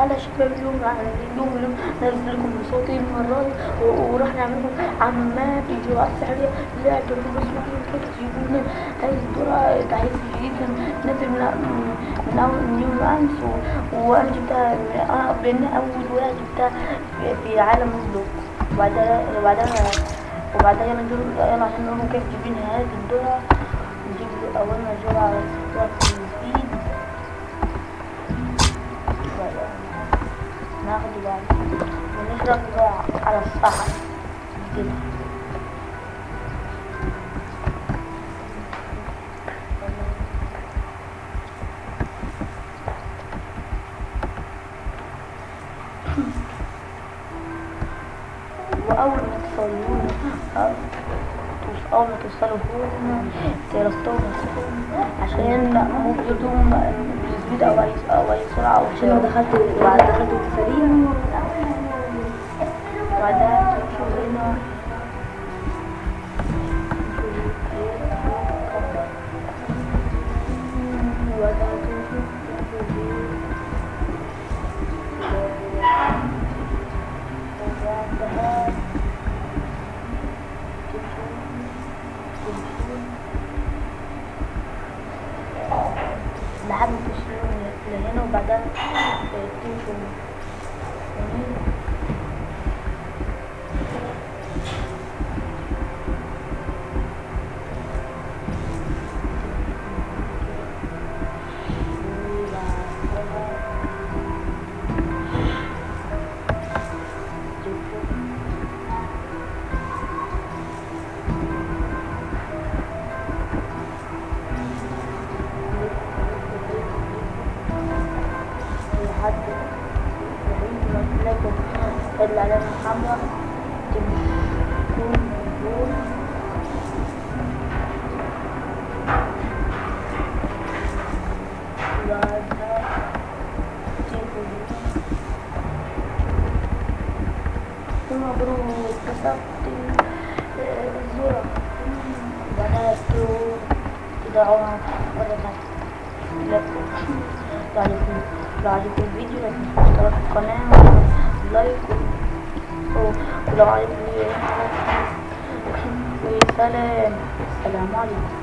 تعالى يا شباب اليوم نزل لكم بصوتي مرات وراح نعمل لكم عمات اجراءات سحريه لعبه روبلوكس ممكن كده تجيبونا اي دورة تعريف جديد نزل من اول من يوم امس وانا جبتها لان اول ورقه جبتها في عالم روبلوكس. وبعدها يلا عشان نقول كيف جبنا هذه الدورة. نجيب أولنا جرعة على السكر الجديد، ناخده بعد ونشرب جرعة على الصحن كده. وأول ما توصلوا هنا ترستوا نفسكم عشان ممكن بسبيد أو أي سرعة أو عشان لو دخلت سريع وبعدها تمشوا هنا لحد ما توصلوا لهنا وبعدها تمشوا لحد ما تلاقوا العلامة الحمراء تمشوا دول وبعدها تيجوا مبروك كسبت الزرع. وبعدها تدعوها مرة ثانية. لو عجبكم الفيديو لا تنسوا الاشتراك في القناة ولايك ولو عجبني وسلام. السلام عليكم.